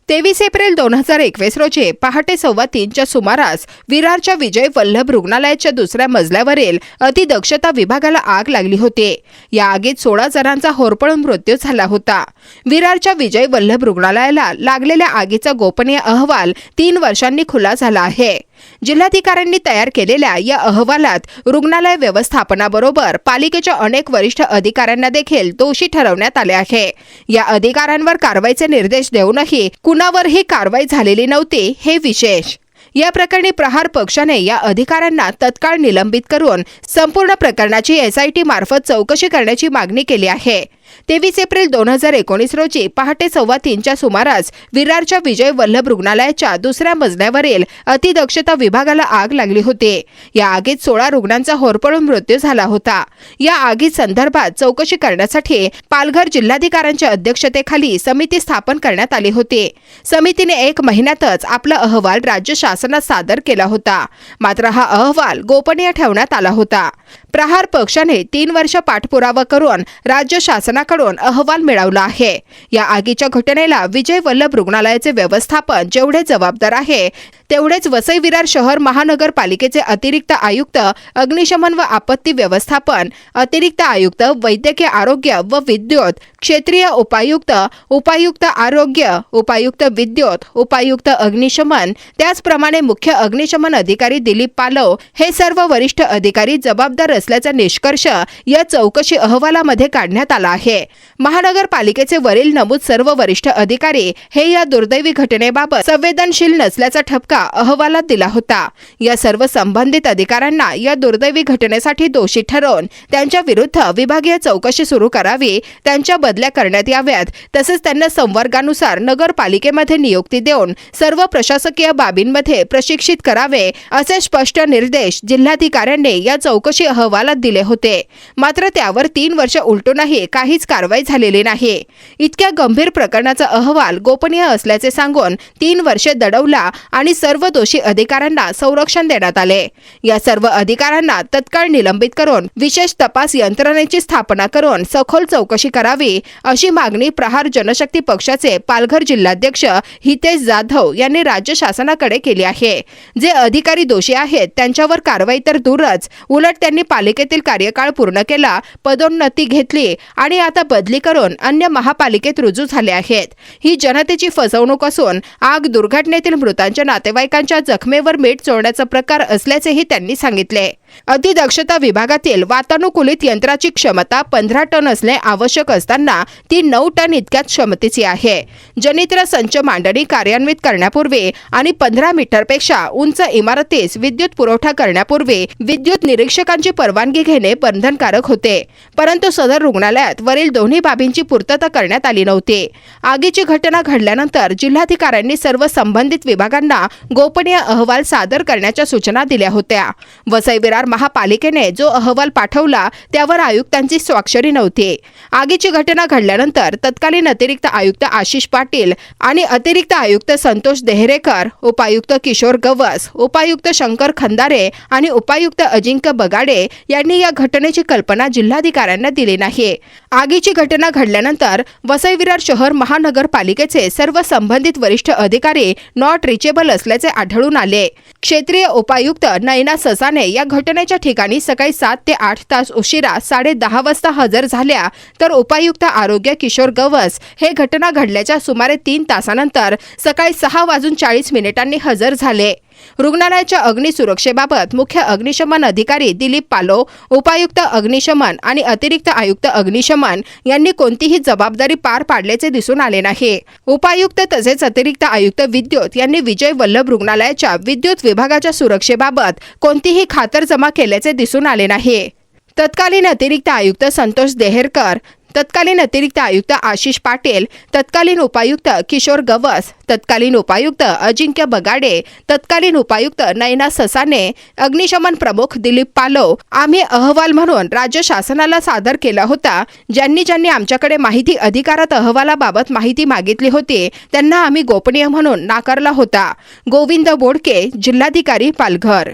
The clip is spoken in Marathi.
23 एप्रिल 2021 रोजी पहाटे 2:15च्या सुमारास विरारच्या विजय वल्लभ रुग्णालयाच्या दुसऱ्या मजल्यावरील अतिदक्षता विभागाला आग लागली होती। या आगीत 16 जणांचा होरपळून मृत्यू झाला होता। विरारच्या विजय वल्लभ रुग्णालयाला लागलेल्या आगीचा गोपनीय अहवाल 3 वर्षांनी खुला झाला आहे। जिल्हाधिकाऱ्यांनी तयार केलेल्या या अहवालात रुग्णालय व्यवस्थापनाबरोबर पालिकेच्या अनेक वरिष्ठ अधिकाऱ्यांना देखील दोषी ठरवण्यात आले आहे। या अधिकाऱ्यांवर कारवाईचे निर्देश देऊनही कुणावरही कारवाई झालेली नव्हती हे विशेष। या प्रकरणी प्रहार पक्षाने या अधिकाऱ्यांना तत्काळ निलंबित करून संपूर्ण प्रकरणाची SIT मार्फत चौकशी करण्याची मागणी केली आहे। 23 एप्रिल 2019 रोजी पहाटे 2:15च्या सुमारास विरारच्या विजय वल्लभ रुग्णालयाच्या दुसऱ्या मजल्यावरील अतिदक्षता विभागाला आग लागली होती। या आगीत 16 रुग्णांचा होरपळून मृत्यू झाला होता। या आगी संदर्भात चौकशी करण्यासाठी पालघर जिल्हाधिकाऱ्यांच्या अध्यक्षतेखाली समिती स्थापन करण्यात आली होती। समितीने 1 महिन्यातच आपला अहवाल राज्य शासनात सादर केला होता, मात्र हा अहवाल गोपनीय ठेवण्यात आला होता। प्रहार पक्षाने 3 वर्ष पाठपुरावा करून राज्य शासनाकडून अहवाल मिळवला आहे। या आगीच्या घटनेला विजय वल्लभ रुग्णालयाचे व्यवस्थापन जेवढे जबाबदार आहे तेवढेच वसई विरार शहर महानगरपालिकेचे अतिरिक्त आयुक्त अग्निशमन व आपत्ती व्यवस्थापन, अतिरिक्त आयुक्त वैद्यकीय आरोग्य व विद्युत, क्षेत्रीय उपायुक्त, उपायुक्त आरोग्य, उपायुक्त विद्युत, उपायुक्त अग्निशमन, त्याचप्रमाणे मुख्य अग्निशमन अधिकारी दिलीप पालव हे सर्व वरिष्ठ अधिकारी जबाबदार असल्याचा निष्कर्ष या चौकशी अहवालामध्ये काढण्यात आला आहे। महानगरपालिकेचे वरील नमूद सर्व वरिष्ठ अधिकारी हे या दुर्दैवी घटनेबाबत संवेदनशील नसल्याचा ठपका अहवालात दिला होता। या सर्व संबंधित अधिकाऱ्यांना या दुर्दैवी घटनेसाठी दोषी ठरवून त्यांच्या विरुद्ध विभागीय चौकशी सुरू करावी, त्यांच्या बदल्या करण्यात याव्यात, तसेच त्यांना संवर्गानुसार नगरपालिकेमध्ये नियुक्ती देऊन सर्व प्रशासकीय बाबींमध्ये प्रशिक्षित करावे असे स्पष्ट निर्देश जिल्हाधिकाऱ्यांनी या चौकशी अहवालात दिले होते। मात्र त्यावर 3 वर्ष उलटूनही काहीच कारवाई झालेली नाही। इतक्या गंभीर प्रकरणाचा अहवाल गोपनीय असल्याचे सांगून 3 वर्षे दडवला आणि सर्व दोषी अधिकाऱ्यांना संरक्षण देण्यात आले। या सर्व अधिकाऱ्यांना तत्काळ निलंबित करून विशेष तपास यंत्रणेची स्थापना करून सखोल चौकशी करावी अशी मागणी प्रहार जनशक्ती पक्षाचे पालघर जिल्हाध्यक्ष हितेश जाधव यांनी राज्य शासनाकडे केली आहे। जे अधिकारी दोषी आहेत त्यांच्यावर कारवाई तर दूरच, उलट त्यांनी पालिकेतील कार्यकाळ पूर्ण केला, पदोन्नती घेतली आणि आता बदली करून अन्य महापालिकेत रुजू झाले आहेत। ही जनतेची फसवणूक असून आग दुर्घटनेतील मृतांच्या नातेवाईकांच्या जखमेवर मीठ चोळण्याचा प्रकार असल्याचेही त्यांनी सांगितले। अतिदक्षता विभागातील वातानुकूलित यंत्राची क्षमता 15 टन असणे आवश्यक असताना ती 9 टन इतक्याच क्षमतेची आहे। जनित्र संच मांडणी कार्यान्वित करण्यापूर्वी आणि 15 मीटरपेक्षा उंच इमारतीस विद्युत पुरवठा करण्यापूर्वी विद्युत निरीक्षकांची परवानगी घेणे बंधनकारक होते, परंतु सदर रुग्णालयात वरील दोन्ही बाबींची पूर्तता करण्यात आली नव्हती। आगीची घटना घडल्यानंतर जिल्हाधिकाऱ्यांनी सर्व संबंधित विभागांना गोपनीय अहवाल सादर करण्याच्या सूचना दिल्या होत्या। वसई विरार महापालिकेने जो अहवाल पाठवला त्यावर आयुक्तांची स्वाक्षरी नव्हती। आगीची घटना घडल्यानंतर तत्कालीन अतिरिक्त आयुक्त आशिष पाटील आणि अतिरिक्त आयुक्त संतोष देहरेकर, उपायुक्त किशोर गवस, उपायुक्त शंकर खंदारे आणि उपायुक्त अजिंक्य बगाडे यांनी या घटनेची कल्पना जिल्हाधिकाऱ्यांना दिली नाही। आगीची घटना घडल्यानंतर वसई विरार शहर महानगरपालिकेचे सर्व संबंधित वरिष्ठ अधिकारी नॉट रिचेबल असल्याचे आढळून आले। क्षेत्रीय उपायुक्त नयना ससाने या घटनेच्या ठिकाणी सकाळी 7 ते 8 तास उशिरा 10:30 वाजता हजर झाल्या, तर उपायुक्त आरोग्य किशोर गवस हे घटना घडल्याच्या सुमारे 3 तासानंतर सकाळी 6:40 हजर झाले। रुग्णालयाच्या अग्निसुरक्षेबाबत मुख्य अग्निशमन अधिकारी दिलीप पालव, उपायुक्त अग्निशमन आणि अतिरिक्त आयुक्त अग्निशमन यांनी कोणतीही जबाबदारी पार पाडल्याचे दिसून आले नाही। उपायुक्त तसेच अतिरिक्त आयुक्त विद्युत यांनी विजय वल्लभ रुग्णालयाच्या विद्युत विभागाच्या सुरक्षेबाबत कोणतीही खातरजमा केल्याचे दिसून आले नाही। तत्कालीन अतिरिक्त आयुक्त संतोष देहरेकर, तत्कालीन अतिरिक्त आयुक्त आशिष पाटील, तत्कालीन उपायुक्त किशोर गवस, तत्कालीन उपायुक्त अजिंक्य बगाडे, तत्कालीन उपायुक्त नयना ससाने, अग्निशमन प्रमुख दिलीप पालव आम्ही अहवाल म्हणून राज्य शासनाला सादर केला होता। ज्यांनी आमच्याकडे माहिती अधिकारात अहवालाबाबत माहिती मागितली होती त्यांना आम्ही गोपनीय म्हणून नाकारला होता। गोविंद बोडके, जिल्हाधिकारी पालघर।